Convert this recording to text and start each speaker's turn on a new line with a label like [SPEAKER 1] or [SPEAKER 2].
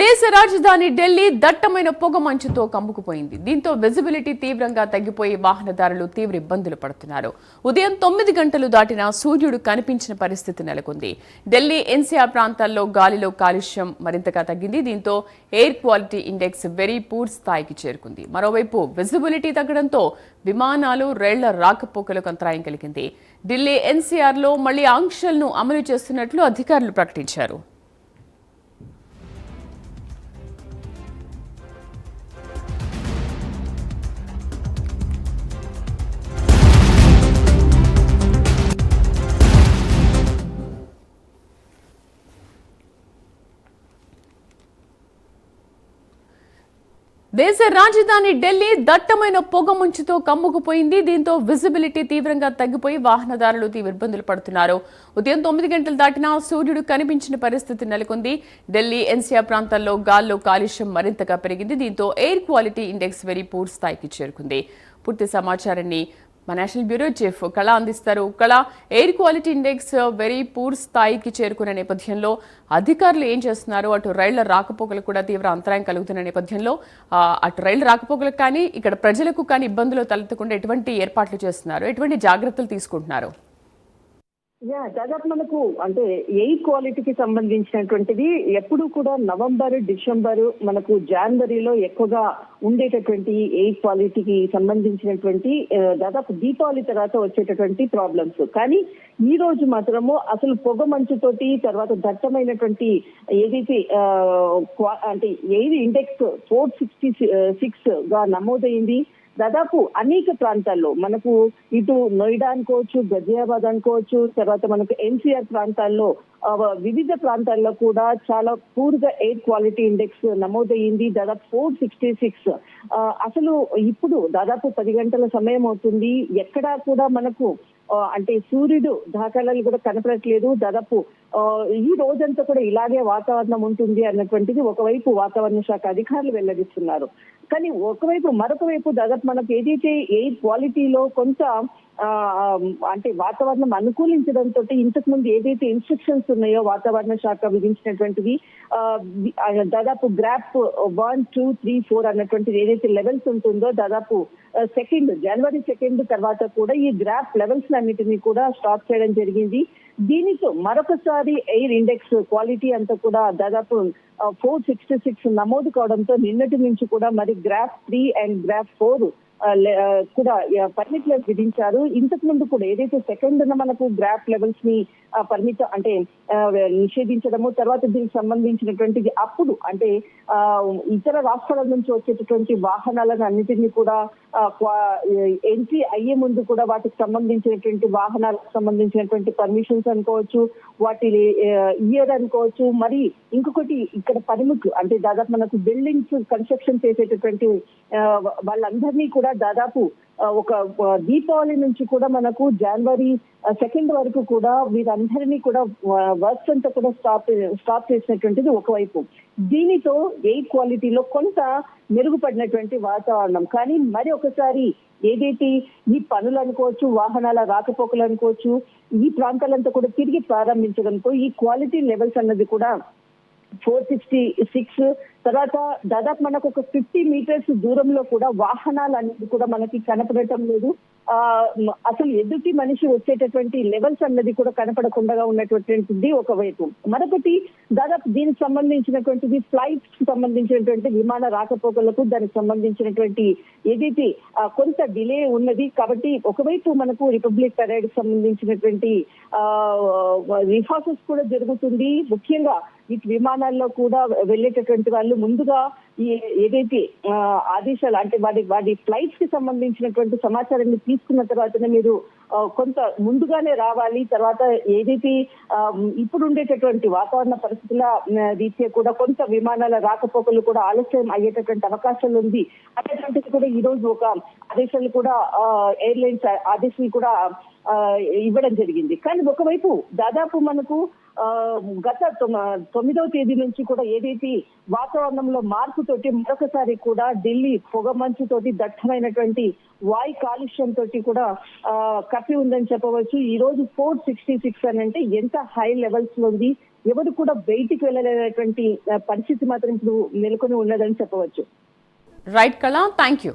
[SPEAKER 1] దేశ రాజధాని ఢిల్లీ దట్టమైన పొగ మంచుతో కమ్ముకుపోయింది. దీంతో విజిబిలిటీ తీవ్రంగా తగ్గిపోయి వాహనదారులు తీవ్ర ఇబ్బందులు పడుతున్నారు. ఉదయం 9 గంటలు దాటినా సూర్యుడు కనిపించిన పరిస్థితి నెలకొంది. ఢిల్లీ ఎన్సీఆర్ ప్రాంతాల్లో గాలిలో కాలుష్యం మరింతగా తగ్గింది. దీంతో air quality index very poor స్థాయికి చేరుకుంది. మరోవైపు విజిబిలిటీ తగ్గడంతో విమానాలు, రైళ్ల రాకపోకలకు అంతరాయం కలిగింది. ఢిల్లీ ఎన్సీఆర్లో మళ్లీ ఆంక్షలను అమలు చేస్తున్నట్లు అధికారులు ప్రకటించారు. దేశ రాజధాని ఢిల్లీ దట్టమైన పొగ మంచుతో కమ్ముకుపోయింది. దీంతో విజిబిలిటీ తీవ్రంగా తగ్గిపోయి వాహనదారులు తీవ్ర ఇబ్బందులు పడుతున్నారు. ఉదయం 9 గంటలు దాటినా సూర్యుడు కనిపించిన పరిస్థితి నెలకొంది. ఢిల్లీ ఎన్సీఆర్ ప్రాంతాల్లో గాల్లో కాలుష్యం మరింతగా పెరిగింది. దీంతో air quality index very poor స్థాయికి చేరుకుంది. పూర్తి సమాచారాన్ని మా నేషనల్ బ్యూరో చీఫ్ కళ అందిస్తారు. కళ, air quality index very poor స్థాయికి చేరుకునే నేపథ్యంలో అధికారులు ఏం చేస్తున్నారు? అటు రైళ్ల రాకపోకలకు కూడా తీవ్ర అంతరాయం కలుగుతున్న నేపథ్యంలో అటు రైళ్ల రాకపోకలకు కానీ ఇక్కడ ప్రజలకు కానీ ఇబ్బందులు తలెత్తకుండా ఎటువంటి ఏర్పాట్లు చేస్తున్నారు? ఎటువంటి జాగ్రత్తలు తీసుకుంటున్నారు?
[SPEAKER 2] దాదాపు మనకు అంటే ఎయిర్ క్వాలిటీకి సంబంధించినటువంటిది ఎప్పుడు కూడా నవంబర్, డిసెంబర్, మనకు జనవరిలో ఎక్కువగా ఉండేటటువంటి ఎయిర్ క్వాలిటీకి సంబంధించినటువంటి దాదాపు దీపావళి తర్వాత వచ్చేటటువంటి ప్రాబ్లమ్స్. కానీ ఈ రోజు మాత్రము అసలు పొగ మంచుతోటి తర్వాత దట్టమైనటువంటి ఏదైతే అంటే ఎయిర్ ఇండెక్స్ 466 గా నమోదైంది. దాదాపు అనేక ప్రాంతాల్లో మనకు ఇటు నోయిడా అనుకోవచ్చు, గజియాబాద్ అనుకోవచ్చు, తర్వాత మనకు ఎన్సీఆర్ ప్రాంతాల్లో వివిధ ప్రాంతాల్లో కూడా చాలా పూర్గా ఎయిర్ క్వాలిటీ ఇండెక్స్ నమోదయ్యింది. దాదాపు 466. అసలు ఇప్పుడు దాదాపు 10 గంటల సమయం అవుతుంది. ఎక్కడా కూడా మనకు అంటే సూర్యుడు దాఖలాలు కూడా కనపడట్లేదు. దాదాపు ఈ రోజంతా కూడా ఇలాగే వాతావరణం ఉంటుంది అన్నటువంటిది ఒకవైపు వాతావరణ శాఖ అధికారులు వెల్లడిస్తున్నారు. కానీ మరొక వైపు దాదాపు మనకు ఏదైతే ఎయిర్ క్వాలిటీలో కొంత అంటే వాతావరణం అనుకూలించడంతో ఇంతకు ముందు ఏదైతే ఇన్స్ట్రక్షన్స్ ఉన్నాయో వాతావరణ శాఖ విధించినటువంటివి దాదాపు గ్రాప్ 1, 2, 3, 4 అన్నటువంటిది ఏదైతే లెవెల్స్ ఉంటుందో దాదాపు జనవరి 2 తర్వాత కూడా ఈ గ్రాఫ్ లెవెల్స్ అన్నిటినీ కూడా స్టాప్ చేయడం జరిగింది. దీనితో మరొకసారి ఎయిర్ ఇండెక్స్ క్వాలిటీ అంతా కూడా దాదాపు 466 నమోదు కావడంతో నిన్నటి నుంచి కూడా మరి గ్రాఫ్ 3 అండ్ గ్రాఫ్ 4 కూడా పర్మిట్లు విధించారు. ఇంతకు ముందు కూడా ఏదైతే మనకు గ్రాఫ్ లెవెల్స్ ని అంటే నిషేధించడము, తర్వాత దీనికి సంబంధించినటువంటిది అప్పుడు అంటే ఇతర రాష్ట్రాల నుంచి వచ్చేటటువంటి వాహనాలను అన్నిటినీ కూడా ఎంట్రీ అయ్యే ముందు కూడా వాటికి సంబంధించినటువంటి వాహనాలకు సంబంధించినటువంటి పర్మిషన్స్ అనుకోవచ్చు, వాటి ఇయర్ అనుకోవచ్చు. మరి ఇంకొకటి ఇక్కడ పనిముట్లు అంటే దాదాపు మనకు బిల్డింగ్స్ కన్స్ట్రక్షన్ చేసేటటువంటి వాళ్ళందరినీ కూడా దాదాపు ఒక దీపావళి నుంచి కూడా మనకు జనవరి 2 వరకు కూడా వీరందరినీ కూడా వర్క్స్ అంతా కూడా స్టాప్ చేసినటువంటిది ఒకవైపు. దీనితో ఎయిర్ క్వాలిటీలో కొంత మెరుగుపడినటువంటి వాతావరణం. కానీ మరి ఒకసారి ఏదైతే ఈ పనులు అనుకోవచ్చు, వాహనాల రాకపోకలు అనుకోవచ్చు, ఈ ప్రాంతాలంతా కూడా తిరిగి ప్రారంభించడంతో ఈ క్వాలిటీ లెవెల్స్ అన్నది కూడా 466. తర్వాత దాదాపు మనకు ఒక 50 మీటర్స్ దూరంలో కూడా వాహనాలు అనేది కూడా మనకి కనపడటం లేదు. అసలు ఎదుటి మనిషి వచ్చేటటువంటి లెవెల్స్ అన్నది కూడా కనపడకుండా ఉన్నటువంటిది ఒకవైపు. మరొకటి దాదాపు దీనికి సంబంధించినటువంటిది ఫ్లైట్స్ సంబంధించినటువంటి విమాన రాకపోకలకు దానికి సంబంధించినటువంటి ఏదైతే కొంత డిలే ఉన్నది. కాబట్టి ఒకవైపు మనకు రిపబ్లిక్ పరేడ్ సంబంధించినటువంటి రిహార్సల్స్ కూడా జరుగుతుంది. ముఖ్యంగా ఈ విమానాల్లో కూడా వెళ్ళేటటువంటి వాళ్ళు ముందుగా ఏదైతే ఆదేశాలు అంటే వాటి ఫ్లైట్స్ కి సంబంధించినటువంటి సమాచారాన్ని తీసుకున్న తర్వాతనే మీరు కొంత ముందుగానే రావాలి. తర్వాత ఏదైతే ఇప్పుడు ఉండేటటువంటి వాతావరణ పరిస్థితుల రీత్యా కూడా కొంత విమానాల రాకపోకలు కూడా ఆలస్యం అయ్యేటటువంటి అవకాశాలు ఉంది అనేటువంటిది కూడా ఈ రోజు ఒక ఆదేశాలు కూడా ఎయిర్లైన్స్ ఆదేశాలు కూడా ఇవ్వడం జరిగింది. కానీ ఒకవైపు దాదాపు మనకు గత 9వ తేదీ నుంచి కూడా ఏదైతే వాతావరణంలో మార్పుతోటి మరొకసారి కూడా ఢిల్లీ పొగ మంచుతోటి దట్టమైనటువంటి వాయు కాలుష్యంతో కూడా కప్పి ఉందని చెప్పవచ్చు. ఈ రోజు 466 అని అంటే ఎంత హై లెవెల్స్ లో ఉంది. ఎవరు కూడా బయటికి వెళ్ళలేనటువంటి పరిస్థితి మాత్రం ఇప్పుడు నెలకొని ఉన్నదని చెప్పవచ్చు.
[SPEAKER 1] రైట్ కళ, థ్యాంక్ యూ.